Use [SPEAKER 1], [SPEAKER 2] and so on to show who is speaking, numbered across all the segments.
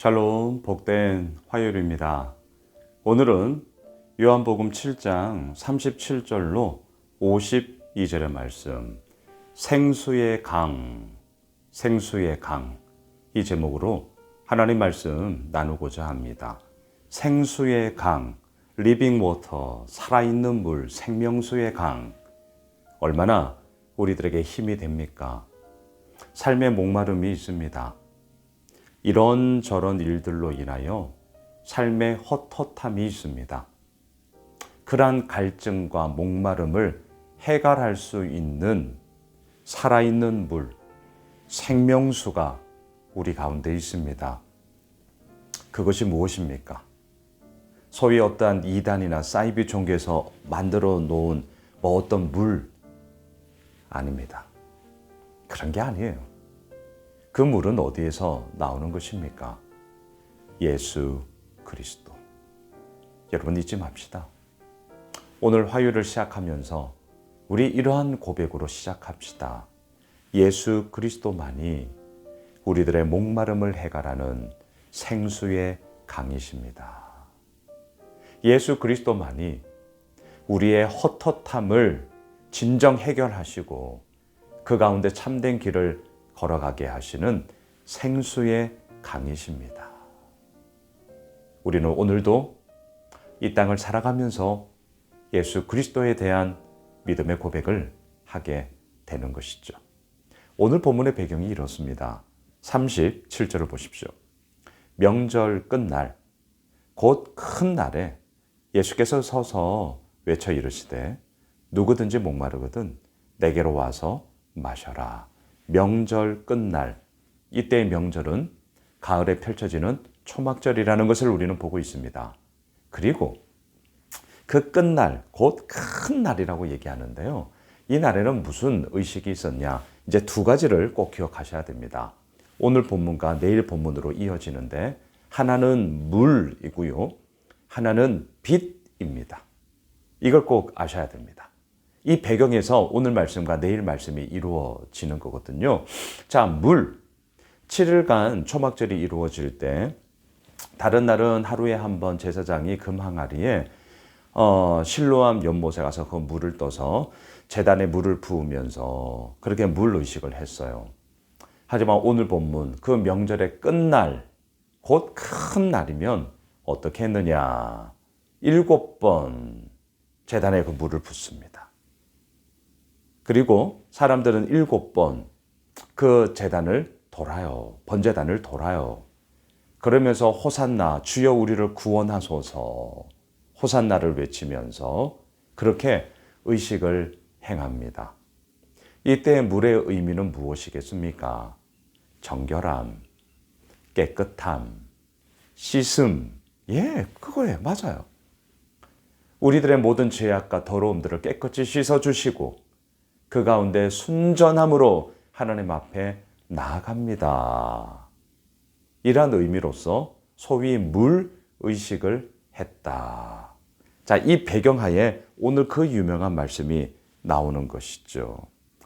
[SPEAKER 1] 샬롬, 복된 화요일입니다. 오늘은 요한복음 7장 37절로 52절의 말씀, 생수의 강, 생수의 강, 이 제목으로 하나님 말씀 나누고자 합니다. 생수의 강, 리빙 워터, 살아있는 물, 생명수의 강, 얼마나 우리들에게 힘이 됩니까? 삶의 목마름이 있습니다. 이런저런 일들로 인하여 삶의 헛헛함이 있습니다. 그러한 갈증과 목마름을 해결할 수 있는 살아있는 물, 생명수가 우리 가운데 있습니다. 그것이 무엇입니까? 소위 어떠한 이단이나 사이비 종교에서 만들어 놓은 어떤 물 아닙니다. 그런 게 아니에요. 그 물은 어디에서 나오는 것입니까? 예수 그리스도. 여러분 잊지 맙시다. 오늘 화요일을 시작하면서 우리 이러한 고백으로 시작합시다. 예수 그리스도만이 우리들의 목마름을 해결하는 생수의 강이십니다. 예수 그리스도만이 우리의 헛헛함을 진정 해결하시고 그 가운데 참된 길을 걸어가게 하시는 생수의 강이십니다. 우리는 오늘도 이 땅을 살아가면서 예수 그리스도에 대한 믿음의 고백을 하게 되는 것이죠. 오늘 본문의 배경이 이렇습니다. 37절을 보십시오. 명절 끝날 곧 큰 날에 예수께서 서서 외쳐 이르시되 누구든지 목마르거든 내게로 와서 마셔라. 명절 끝날, 이때의 명절은 가을에 펼쳐지는 초막절이라는 것을 우리는 보고 있습니다. 그리고 그 끝날, 곧 큰 날이라고 얘기하는데요. 이 날에는 무슨 의식이 있었냐? 이제 두 가지를 꼭 기억하셔야 됩니다. 오늘 본문과 내일 본문으로 이어지는데 하나는 물이고요. 하나는 빛입니다. 이걸 꼭 아셔야 됩니다. 이 배경에서 오늘 말씀과 내일 말씀이 이루어지는 거거든요. 자, 물. 7일간 초막절이 이루어질 때 다른 날은 하루에 한 번 제사장이 금항아리에 실로암 연못에 가서 그 물을 떠서 제단에 물을 부으면서 그렇게 물 의식을 했어요. 하지만 오늘 본문 그 명절의 끝날 곧 큰 날이면 어떻게 했느냐? 7번 제단에 그 물을 붓습니다. 그리고 사람들은 7번 그 제단을 돌아요. 번제단을 돌아요. 그러면서 호산나 주여 우리를 구원하소서 호산나를 외치면서 그렇게 의식을 행합니다. 이때 물의 의미는 무엇이겠습니까? 정결함, 깨끗함, 씻음. 예, 그거예요. 맞아요. 우리들의 모든 죄악과 더러움들을 깨끗이 씻어주시고 그 가운데 순전함으로 하나님 앞에 나아갑니다. 이러한 의미로서 소위 물의식을 했다. 자, 이 배경하에 오늘 그 유명한 말씀이 나오는 것이죠.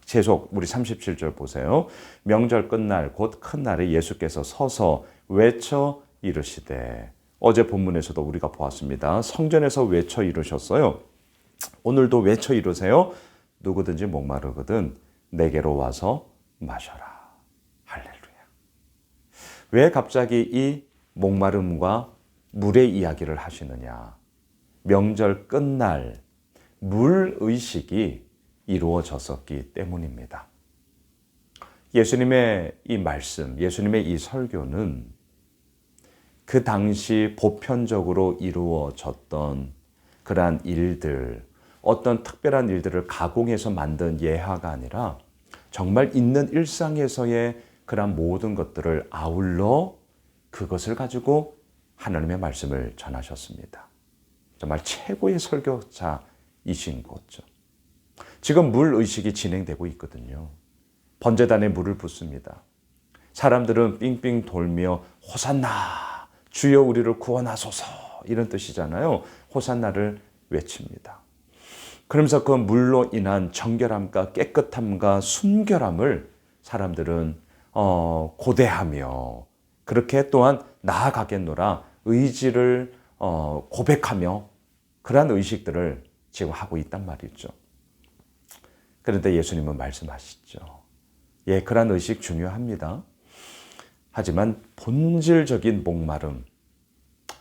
[SPEAKER 1] 계속 우리 37절 보세요. 명절 끝날 곧 큰 날에 예수께서 서서 외쳐 이르시되 어제 본문에서도 우리가 보았습니다. 성전에서 외쳐 이르셨어요. 오늘도 외쳐 이르세요. 누구든지 목마르거든 내게로 와서 마셔라. 할렐루야. 왜 갑자기 이 목마름과 물의 이야기를 하시느냐? 명절 끝날 물의식이 이루어졌었기 때문입니다. 예수님의 이 말씀, 예수님의 이 설교는 그 당시 보편적으로 이루어졌던 그러한 일들, 어떤 특별한 일들을 가공해서 만든 예화가 아니라 정말 있는 일상에서의 그런 모든 것들을 아울러 그것을 가지고 하나님의 말씀을 전하셨습니다. 정말 최고의 설교자이신 거죠. 지금 물의식이 진행되고 있거든요. 번제단에 물을 붓습니다. 사람들은 삥삥 돌며 호산나 주여 우리를 구원하소서 이런 뜻이잖아요. 호산나를 외칩니다. 그러면서 그 물로 인한 정결함과 깨끗함과 순결함을 사람들은 고대하며 그렇게 또한 나아가겠노라 의지를 고백하며 그러한 의식들을 지금 하고 있단 말이죠. 그런데 예수님은 말씀하시죠. 예, 그러한 의식 중요합니다. 하지만 본질적인 목마름,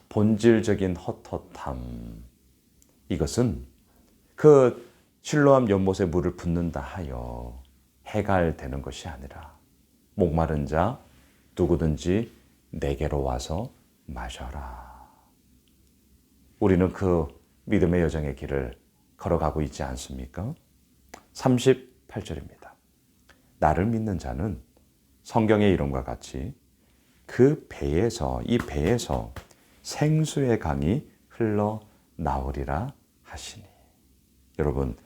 [SPEAKER 1] 본질적인 헛헛함, 이것은 그 실로암 연못에 물을 붓는다 하여 해갈되는 것이 아니라 목마른 자 누구든지 내게로 와서 마셔라. 우리는 그 믿음의 여정의 길을 걸어가고 있지 않습니까? 38절입니다. 나를 믿는 자는 성경의 이름과 같이 그 배에서, 이 배에서 생수의 강이 흘러나오리라 하시니. 여러분,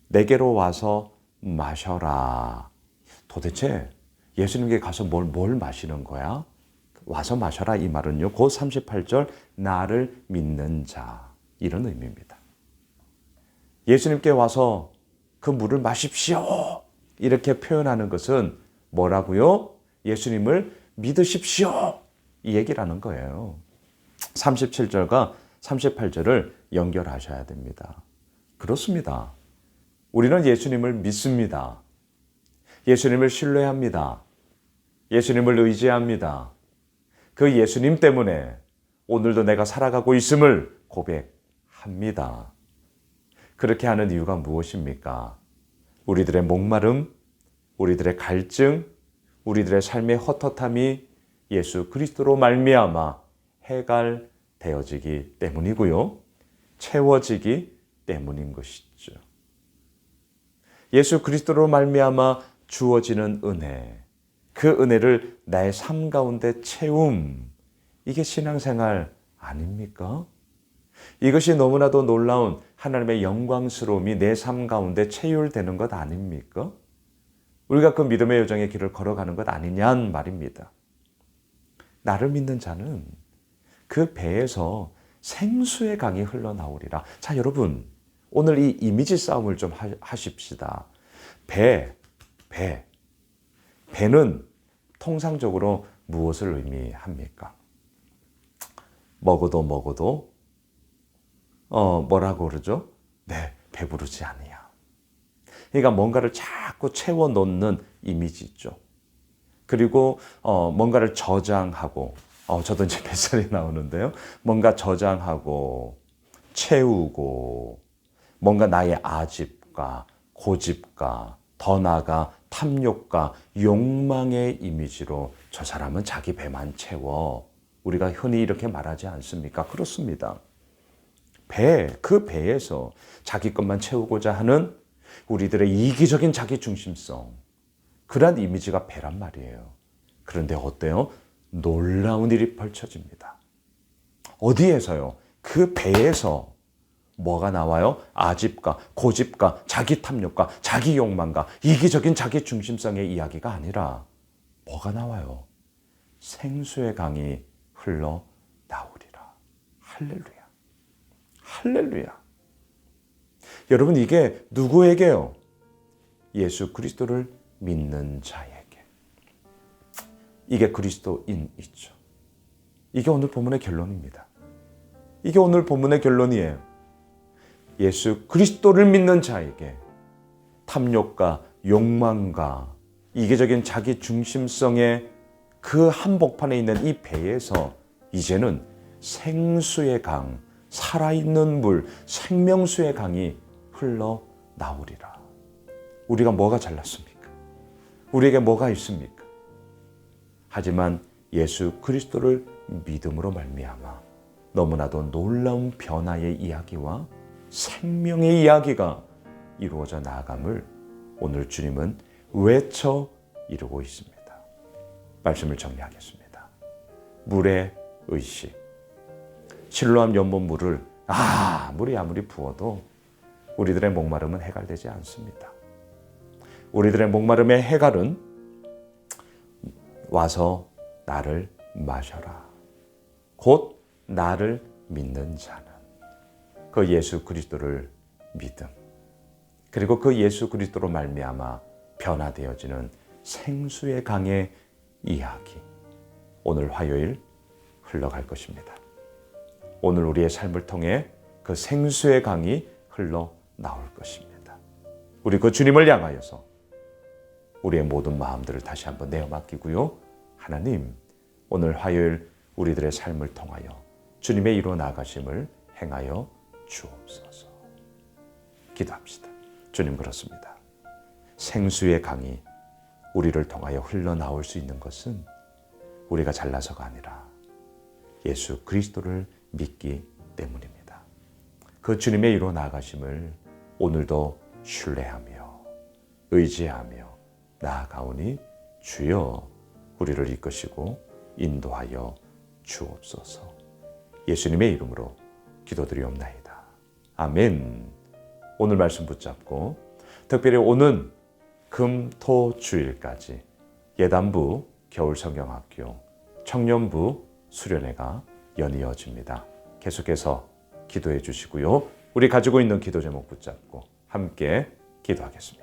[SPEAKER 1] 내게로 와서 마셔라. 도대체 예수님께 가서 뭘 마시는 거야? 와서 마셔라 이 말은요, 그 38절 나를 믿는 자, 이런 의미입니다. 예수님께 와서 그 물을 마십시오 이렇게 표현하는 것은 뭐라고요? 예수님을 믿으십시오 이 얘기라는 거예요. 37절과 38절을 연결하셔야 됩니다. 그렇습니다. 우리는 예수님을 믿습니다. 예수님을 신뢰합니다. 예수님을 의지합니다. 그 예수님 때문에 오늘도 내가 살아가고 있음을 고백합니다. 그렇게 하는 이유가 무엇입니까? 우리들의 목마름, 우리들의 갈증, 우리들의 삶의 헛헛함이 예수 그리스도로 말미암아 해갈되어지기 때문이고요. 채워지기 때문인 것이죠. 예수 그리스도로 말미암아 주어지는 은혜, 그 은혜를 나의 삶 가운데 채움, 이게 신앙생활 아닙니까? 이것이 너무나도 놀라운 하나님의 영광스러움이 내 삶 가운데 체휼되는 것 아닙니까? 우리가 그 믿음의 여정의 길을 걸어가는 것 아니냔 말입니다. 나를 믿는 자는 그 배에서 생수의 강이 흘러나오리라. 자, 여러분, 오늘 이 이미지 싸움을 좀 하십시다. 배는 통상적으로 무엇을 의미합니까? 먹어도 뭐라고 그러죠? 네, 배부르지 않으냐. 그러니까 뭔가를 자꾸 채워 놓는 이미지죠. 그리고 뭔가를 저장하고, 저도 이제 뱃살이 나오는데요. 뭔가 저장하고 채우고, 뭔가 나의 아집과 고집과 더 나아가 탐욕과 욕망의 이미지로 저 사람은 자기 배만 채워. 우리가 흔히 이렇게 말하지 않습니까? 그렇습니다. 그 배에서 자기 것만 채우고자 하는 우리들의 이기적인 자기중심성, 그러한 이미지가 배란 말이에요. 그런데 어때요? 놀라운 일이 펼쳐집니다. 어디에서요? 그 배에서 뭐가 나와요? 아집과 고집과 자기 탐욕과 자기 욕망과 이기적인 자기 중심성의 이야기가 아니라 뭐가 나와요? 생수의 강이 흘러나오리라. 할렐루야. 할렐루야. 여러분, 이게 누구에게요? 예수 그리스도를 믿는 자에게. 이게 그리스도인이죠. 이게 오늘 본문의 결론입니다. 이게 오늘 본문의 결론이에요. 예수 그리스도를 믿는 자에게 탐욕과 욕망과 이기적인 자기 중심성의 그 한복판에 있는 이 배에서 이제는 생수의 강, 살아있는 물, 생명수의 강이 흘러나오리라. 우리가 뭐가 잘났습니까? 우리에게 뭐가 있습니까? 하지만 예수 그리스도를 믿음으로 말미암아 너무나도 놀라운 변화의 이야기와 생명의 이야기가 이루어져 나아감을 오늘 주님은 외쳐 이루고 있습니다. 말씀을 정리하겠습니다. 물의 의식. 실로암 연못 물을 물이 아무리 부어도 우리들의 목마름은 해갈되지 않습니다. 우리들의 목마름의 해갈은 와서 나를 마셔라. 곧 나를 믿는 자는 그 예수 그리스도를 믿음, 그리고 그 예수 그리스도로 말미암아 변화되어지는 생수의 강의 이야기, 오늘 화요일 흘러갈 것입니다. 오늘 우리의 삶을 통해 그 생수의 강이 흘러나올 것입니다. 우리 그 주님을 향하여서 우리의 모든 마음들을 다시 한번 내어 맡기고요. 하나님, 오늘 화요일 우리들의 삶을 통하여 주님의 이루어 나가심을 행하여 주옵소서. 기도합시다. 주님, 그렇습니다. 생수의 강이 우리를 통하여 흘러나올 수 있는 것은 우리가 잘나서가 아니라 예수 그리스도를 믿기 때문입니다. 그 주님의 이루어 나가심을 오늘도 신뢰하며 의지하며 나아가오니 주여 우리를 이끄시고 인도하여 주옵소서. 예수님의 이름으로 기도드리옵나이다. 아멘. 오늘 말씀 붙잡고 특별히 오는 금, 토, 주일까지 예단부 겨울성경학교 청년부 수련회가 연이어집니다. 계속해서 기도해 주시고요. 우리 가지고 있는 기도 제목 붙잡고 함께 기도하겠습니다.